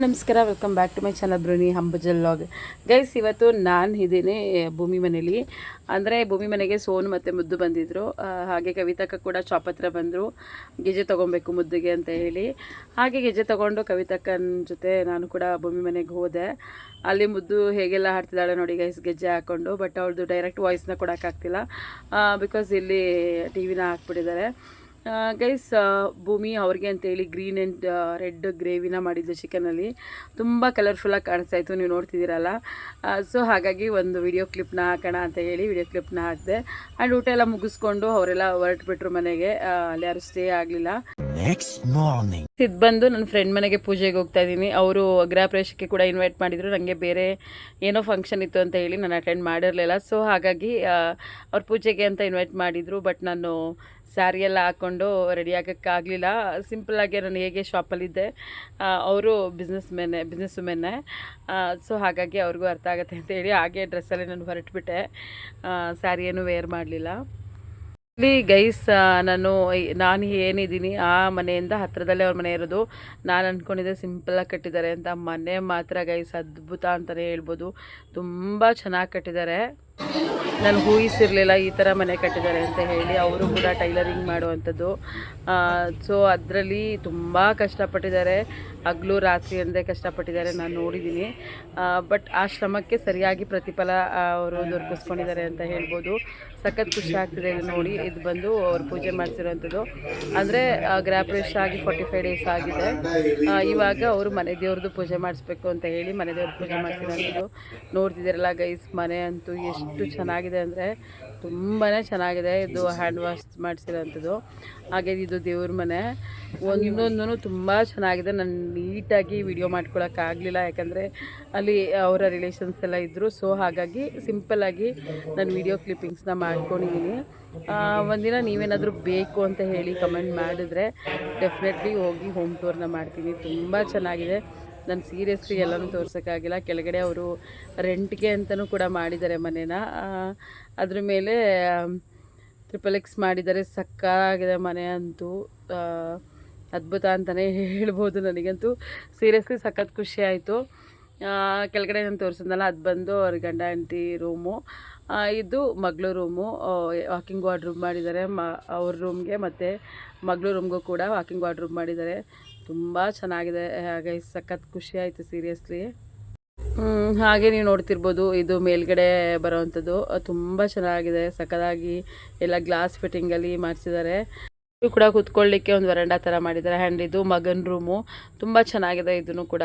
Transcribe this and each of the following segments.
ನಮಸ್ಕಾರ, welcome back to my channel ಬ್ರೋನಿ ಹಂಬಜಲ್ ವ್ಲಾಗ್. ಗೈಸ್, ಇವತ್ತು ನಾನು ಇದ್ದೀನಿ ಭೂಮಿ ಮನೇಲಿ. ಅಂದರೆ ಭೂಮಿ ಮನೆಗೆ ಸೋನು ಮತ್ತು ಮುದ್ದು ಬಂದಿದ್ದರು. ಹಾಗೆ ಕವಿತಕ್ಕ ಕೂಡ ಶಾಪ್ ಹತ್ರ ಬಂದರು ಗೆಜ್ಜೆ ತೊಗೊಬೇಕು ಮುದ್ದುಗೆ ಅಂತ ಹೇಳಿ. ಹಾಗೆ ಗೆಜ್ಜೆ ತೊಗೊಂಡು ಕವಿತಕ್ಕನ ಜೊತೆ ನಾನು ಕೂಡ ಭೂಮಿ ಮನೆಗೆ ಹೋದೆ. ಅಲ್ಲಿ ಮುದ್ದು ಹೇಗೆಲ್ಲ ಹಾಡ್ತಿದ್ದಾಳೆ ನೋಡಿ ಗೈಸ್, ಗೆಜ್ಜೆ ಹಾಕ್ಕೊಂಡು. ಬಟ್ ಅವ್ರದ್ದು ಡೈರೆಕ್ಟ್ ವಾಯ್ಸ್ನ ಕೊಡೋಕ್ಕಾಗ್ತಿಲ್ಲ, ಬಿಕಾಸ್ ಇಲ್ಲಿ ಟಿ ವಿನ ಹಾಕ್ಬಿಟ್ಟಿದ್ದಾರೆ. ಗೈಸ್, ಭೂಮಿ ಅವ್ರಿಗೆ ಅಂತೇಳಿ ಗ್ರೀನ್ ಆ್ಯಂಡ್ ರೆಡ್ ಗ್ರೇವಿನ ಮಾಡಿದ್ದು ಚಿಕನಲ್ಲಿ. ತುಂಬ ಕಲರ್ಫುಲ್ಲಾಗಿ ಕಾಣಿಸ್ತಾ ಇತ್ತು, ನೀವು ನೋಡ್ತಿದ್ದೀರಲ್ಲ. ಸೊ ಹಾಗಾಗಿ ಒಂದು ವಿಡಿಯೋ ಕ್ಲಿಪ್ನ ಹಾಕೋಣ ಅಂತ ಹೇಳಿ ವಿಡಿಯೋ ಕ್ಲಿಪ್ನ ಹಾಕಿದೆ. ಆ್ಯಂಡ್ ಊಟ ಎಲ್ಲ ಮುಗಿಸ್ಕೊಂಡು ಅವರೆಲ್ಲ ಹೊರಟುಬಿಟ್ರು ಮನೆಗೆ. ಅಲ್ಲಿ ಯಾರು ಸ್ಟೇ ಆಗಲಿಲ್ಲ. ಇದು ಬಂದು ನನ್ನ ಫ್ರೆಂಡ್ ಮನೆಗೆ ಪೂಜೆಗೆ ಹೋಗ್ತಾ ಇದ್ದೀನಿ. ಅವರು ಗೃಹ ಪ್ರವೇಶಕ್ಕೆ ಕೂಡ ಇನ್ವೈಟ್ ಮಾಡಿದರು. ನನಗೆ ಬೇರೆ ಏನೋ ಫಂಕ್ಷನ್ ಇತ್ತು ಅಂತ ಹೇಳಿ ನಾನು ಅಟೆಂಡ್ ಮಾಡಿರಲಿಲ್ಲ. ಸೊ ಹಾಗಾಗಿ ಅವ್ರ ಪೂಜೆಗೆ ಅಂತ ಇನ್ವೈಟ್ ಮಾಡಿದರು. ಬಟ್ ನಾನು ಸ್ಯಾರಿ ಎಲ್ಲ ಹಾಕ್ಕೊಂಡು ರೆಡಿ ಆಗೋಕ್ಕಾಗಲಿಲ್ಲ. ಸಿಂಪಲ್ಲಾಗಿ ನಾನು ಹೇಗೆ ಶಾಪಲ್ಲಿದ್ದೆ, ಅವರು ಬಿಸ್ನೆಸ್ ವುಮೆನ್ನೇ. ಸೊ ಹಾಗಾಗಿ ಅವ್ರಿಗೂ ಅರ್ಥ ಆಗುತ್ತೆ ಅಂತ ಹೇಳಿ ಹಾಗೆ ಡ್ರೆಸ್ಸಲ್ಲೇ ನಾನು ಹೊರಟುಬಿಟ್ಟೆ. ಸ್ಯಾರಿ ಏನು ವೇರ್ ಮಾಡಲಿಲ್ಲ. ಇಲ್ಲಿ ಗೈಸ್, ನಾನು ಏನಿದ್ದೀನಿ ಆ ಮನೆಯಿಂದ ಹತ್ತಿರದಲ್ಲೇ ಅವ್ರ ಮನೆ ಇರೋದು. ನಾನು ಅಂದ್ಕೊಂಡಿದ್ದೆ ಸಿಂಪಲ್ಲಾಗಿ ಕಟ್ಟಿದ್ದಾರೆ ಅಂತ. ಮನೆ ಮಾತ್ರ ಗೈಸ್ ಅದ್ಭುತ ಅಂತಲೇ ಹೇಳ್ಬೋದು. ತುಂಬ ಚೆನ್ನಾಗಿ ಕಟ್ಟಿದ್ದಾರೆ. ನಾನು ಊಹಿಸಿರಲಿಲ್ಲ ಈ ಥರ ಮನೆ ಕಟ್ಟಿದ್ದಾರೆ ಅಂತ ಹೇಳಿ. ಅವರು ಕೂಡ ಟೈಲರಿಂಗ್ ಮಾಡುವಂಥದ್ದು. ಸೊ ಅದರಲ್ಲಿ ತುಂಬ ಕಷ್ಟಪಟ್ಟಿದ್ದಾರೆ. ಹಗಲು ರಾತ್ರಿ ಅಂದೇ ಕಷ್ಟಪಟ್ಟಿದ್ದಾರೆ, ನಾನು ನೋಡಿದ್ದೀನಿ. ಬಟ್ ಆ ಶ್ರಮಕ್ಕೆ ಸರಿಯಾಗಿ ಪ್ರತಿಫಲ ಅವರು ದೊರಕಿಸ್ಕೊಂಡಿದ್ದಾರೆ ಅಂತ ಹೇಳ್ಬೋದು. ಸಖತ್ ಖುಷಿ ಆಗ್ತಿದೆ ಇದು ನೋಡಿ. ಇದು ಬಂದು ಅವ್ರು ಪೂಜೆ ಮಾಡಿಸಿರೋವಂಥದ್ದು. ಅಂದರೆ ಗೃಹ ಪ್ರವೇಶ ಆಗಿ 45 ಡೇಸ್ ಆಗಿದೆ. ಇವಾಗ ಅವರು ಮನೆ ದೇವ್ರದ್ದು ಪೂಜೆ ಮಾಡಿಸ್ಬೇಕು ಅಂತ ಹೇಳಿ ಮನೆ ದೇವ್ರದ್ದು ಪೂಜೆ ಮಾಡಿಸಿರೋವಂಥದ್ದು. ನೋಡ್ತಿದ್ದೀರಲ್ಲ ಗೈಸ್, ಮನೆ ಅಂತೂ ಎಷ್ಟು ಚೆನ್ನಾಗಿದೆ ಅಂದರೆ ತುಂಬಾ ಚೆನ್ನಾಗಿದೆ. ಇದು ಹ್ಯಾಂಡ್ ವಾಶ್ ಮಾಡಿಸಿರೋವಂಥದ್ದು. ಹಾಗೆ ಇದು ದೇವ್ರ ಮನೆ. ಒಂದೊಂದೂ ತುಂಬ ಚೆನ್ನಾಗಿದೆ. ನಾನು ನೀಟಾಗಿ ವಿಡಿಯೋ ಮಾಡ್ಕೊಳಕ್ಕಾಗಲಿಲ್ಲ, ಯಾಕಂದರೆ ಅಲ್ಲಿ ಅವರ ರಿಲೇಷನ್ಸ್ ಎಲ್ಲ ಇದ್ದರು. ಸೊ ಹಾಗಾಗಿ ಸಿಂಪಲ್ಲಾಗಿ ನಾನು ವಿಡಿಯೋ ಕ್ಲಿಪ್ಪಿಂಗ್ಸ್ನ ಮಾಡ್ಕೊಂಡಿದ್ದೀನಿ. ಒಂದಿನ ನೀವೇನಾದರೂ ಬೇಕು ಅಂತ ಹೇಳಿ ಕಮೆಂಟ್ ಮಾಡಿದ್ರೆ ಡೆಫಿನೆಟ್ಲಿ ಹೋಗಿ ಹೋಮ್ ಟೂರ್ನ ಮಾಡ್ತೀನಿ. ತುಂಬ ಚೆನ್ನಾಗಿದೆ. ನಾನು ಸೀರಿಯಸ್ಲಿ ಎಲ್ಲನೂ ತೋರ್ಸೋಕ್ಕಾಗಿಲ್ಲ. ಕೆಳಗಡೆ ಅವರು ರೆಂಟ್ಗೆ ಅಂತಲೂ ಕೂಡ ಮಾಡಿದ್ದಾರೆ ಮನೇನ. ಅದ್ರ ಮೇಲೆ XXX ಮಾಡಿದ್ದಾರೆ. ಸಕ್ಕತ್ತಾಗಿದೆ ಮನೆ ಅಂತೂ, ಅದ್ಭುತ ಅಂತಲೇ ಹೇಳ್ಬೋದು. ನನಗಂತೂ ಸೀರಿಯಸ್ಲಿ ಸಖತ್ ಖುಷಿ ಆಯಿತು. ಕೆಳಗಡೆ ನಾನು ತೋರಿಸಿದ್ನಲ್ಲ, ಅದು ಬಂದು ಅವ್ರ ಗಂಡ ಹೆಂಡತಿ ರೂಮು. ಇದು ಮಗಳು ರೂಮು. ವಾಕಿಂಗ್ ವಾರ್ಡ್ರೂಮ್ ಮಾಡಿದ್ದಾರೆ ಅವ್ರ ರೂಮ್ಗೆ, ಮತ್ತು ಮಗಳು ರೂಮ್ಗೂ ಕೂಡ ವಾಕಿಂಗ್ ವಾರ್ಡ್ರೂಮ್ ಮಾಡಿದ್ದಾರೆ. ತುಂಬ ಚೆನ್ನಾಗಿದೆ. ಹಾಗೆ ಸಖತ್ ಖುಷಿ ಆಯಿತು ಸೀರಿಯಸ್ಲಿ. ಹಾಗೆ ನೀವು ನೋಡ್ತಿರ್ಬೋದು, ಇದು ಮೇಲ್ಗಡೆ ಬರೋವಂಥದ್ದು. ತುಂಬ ಚೆನ್ನಾಗಿದೆ. ಸಖತ್ತಾಗಿ ಎಲ್ಲ ಗ್ಲಾಸ್ ಫಿಟ್ಟಿಂಗಲ್ಲಿ ಮಾಡಿಸಿದ್ದಾರೆ. ಇದು ಕೂಡ ಕೂತ್ಕೊಳ್ಳಿಕ್ಕೆ ಒಂದು ವರಂಡಾ ಥರ ಮಾಡಿದ್ದಾರೆ. ಆ್ಯಂಡ್ ಇದು ಮಗನ ರೂಮು. ತುಂಬ ಚೆನ್ನಾಗಿದೆ ಇದನ್ನು ಕೂಡ.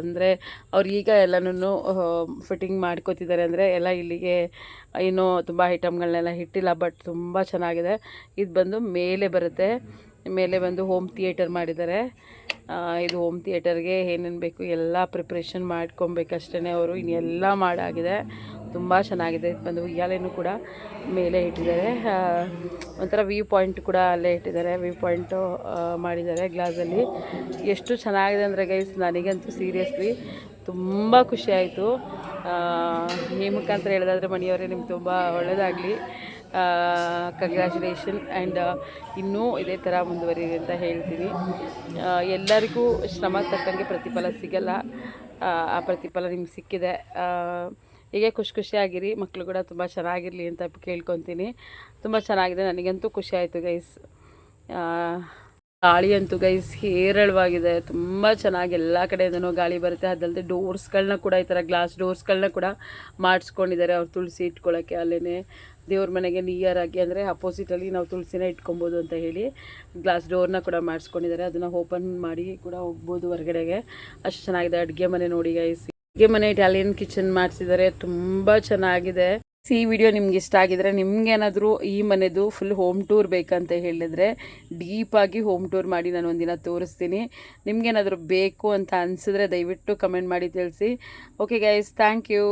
ಅಂದರೆ ಅವ್ರು ಈಗ ಎಲ್ಲನೂ ಫಿಟ್ಟಿಂಗ್ ಮಾಡ್ಕೋತಿದ್ದಾರೆ. ಅಂದರೆ ಎಲ್ಲ ಇಲ್ಲಿಗೆ ಇನ್ನೂ ತುಂಬ ಐಟಮ್ಗಳನ್ನೆಲ್ಲ ಇಟ್ಟಿಲ್ಲ, ಬಟ್ ತುಂಬ ಚೆನ್ನಾಗಿದೆ. ಇದು ಬಂದು ಮೇಲೆ ಬರುತ್ತೆ. ಮೇಲೆ ಬಂದು ಹೋಮ್ ಥಿಯೇಟರ್ ಮಾಡಿದ್ದಾರೆ. ಇದು ಹೋಮ್ ಥಿಯೇಟರ್ಗೆ ಏನೇನು ಬೇಕು ಎಲ್ಲ ಪ್ರಿಪ್ರೇಷನ್ ಮಾಡ್ಕೊಬೇಕಷ್ಟೇ ಅವರು. ಇನ್ನೆಲ್ಲ ಮಾಡಾಗಿದೆ. ತುಂಬ ಚೆನ್ನಾಗಿದೆ. ಇದು ಬಂದು ಉಯ್ಯಾಲೆನೂ ಕೂಡ ಮೇಲೆ ಇಟ್ಟಿದ್ದಾರೆ. ಒಂಥರ ವ್ಯೂ ಪಾಯಿಂಟ್ ಕೂಡ ಅಲ್ಲೇ ಇಟ್ಟಿದ್ದಾರೆ. ವ್ಯೂ ಪಾಯಿಂಟು ಮಾಡಿದ್ದಾರೆ ಗ್ಲಾಸಲ್ಲಿ. ಎಷ್ಟು ಚೆನ್ನಾಗಿದೆ ಅಂದರೆ ಗೈಸ್, ನನಗಂತೂ ಸೀರಿಯಸ್ಲಿ ತುಂಬ ಖುಷಿ ಆಯಿತು. ಈ ಮುಖಾಂತರ ಹೇಳೋದಾದರೆ ಮಣಿಯವರೇ, ನಿಮ್ಗೆ ತುಂಬ ಒಳ್ಳೆಯದಾಗಲಿ. ಕಂಗ್ರ್ಯಾಚುಲೇಷನ್. ಆ್ಯಂಡ್ ಇನ್ನೂ ಇದೇ ಥರ ಮುಂದುವರಿರಿ ಅಂತ ಹೇಳ್ತೀನಿ. ಎಲ್ಲರಿಗೂ ಶ್ರಮ ತಕ್ಕಂಗೆ ಪ್ರತಿಫಲ ಸಿಗಲ್ಲ. ಆ ಪ್ರತಿಫಲ ನಿಮ್ಗೆ ಸಿಕ್ಕಿದೆ. ಹೀಗೆ ಖುಷಿಯಾಗಿರಿ. ಮಕ್ಕಳು ಕೂಡ ತುಂಬ ಚೆನ್ನಾಗಿರಲಿ ಅಂತ ಕೇಳ್ಕೊತೀನಿ. ತುಂಬ ಚೆನ್ನಾಗಿದೆ. ನನಗಂತೂ ಖುಷಿ ಆಯಿತು ಗೈಸ್. ಗಾಳಿ ಅಂತೂ ಗೈಸ್ ಹೇರಳವಾಗಿದೆ. ತುಂಬ ಚೆನ್ನಾಗಿ ಎಲ್ಲ ಕಡೆಯಿಂದನೂ ಗಾಳಿ ಬರುತ್ತೆ. ಅದಲ್ಲದೆ ಡೋರ್ಸ್ಗಳನ್ನ ಕೂಡ ಈ ಥರ ಗ್ಲಾಸ್ ಡೋರ್ಸ್ಗಳನ್ನ ಕೂಡ ಮಾಡಿಸ್ಕೊಂಡಿದ್ದಾರೆ. ಅವ್ರು ತುಳಸಿ ಇಟ್ಕೊಳ್ಳೋಕ್ಕೆ ಅಲ್ಲೇ ದೇವ್ರ ಮನೆಗೆ ನಿಯರ್ ಆಗಿ, ಅಂದರೆ ಅಪೋಸಿಟಲ್ಲಿ ನಾವು ತುಳಸಿನ ಇಟ್ಕೊಬೋದು ಅಂತ ಹೇಳಿ ಗ್ಲಾಸ್ ಡೋರ್ನ ಕೂಡ ಮಾಡಿಸ್ಕೊಂಡಿದ್ದಾರೆ. ಅದನ್ನು ಓಪನ್ ಮಾಡಿ ಕೂಡ ಹೋಗ್ಬೋದು ಹೊರಗಡೆಗೆ. ಅಷ್ಟು ಚೆನ್ನಾಗಿದೆ. ಅಡುಗೆ ಮನೆ ನೋಡಿ ಗೈಸ್, ಅಡುಗೆ ಮನೆ ಇಟಾಲಿಯನ್ ಕಿಚನ್ ಮಾಡಿಸಿದ್ದಾರೆ. ತುಂಬ ಚೆನ್ನಾಗಿದೆ. ಈ ವಿಡಿಯೋ ನಿಮ್ಗೆ ಇಷ್ಟ ಆಗಿದ್ರೆ, ನಿಮ್ಗೇನಾದರೂ ಈ ಮನೆದು ಫುಲ್ ಹೋಮ್ ಟೂರ್ ಬೇಕಂತ ಹೇಳಿದರೆ ಡೀಪಾಗಿ ಹೋಮ್ ಟೂರ್ ಮಾಡಿ ನಾನು ಒಂದಿನ ತೋರಿಸ್ತೀನಿ. ನಿಮ್ಗೇನಾದರೂ ಬೇಕು ಅಂತ ಅನಿಸಿದ್ರೆ ದಯವಿಟ್ಟು ಕಮೆಂಟ್ ಮಾಡಿ ತಿಳಿಸಿ. Okay guys, thank you.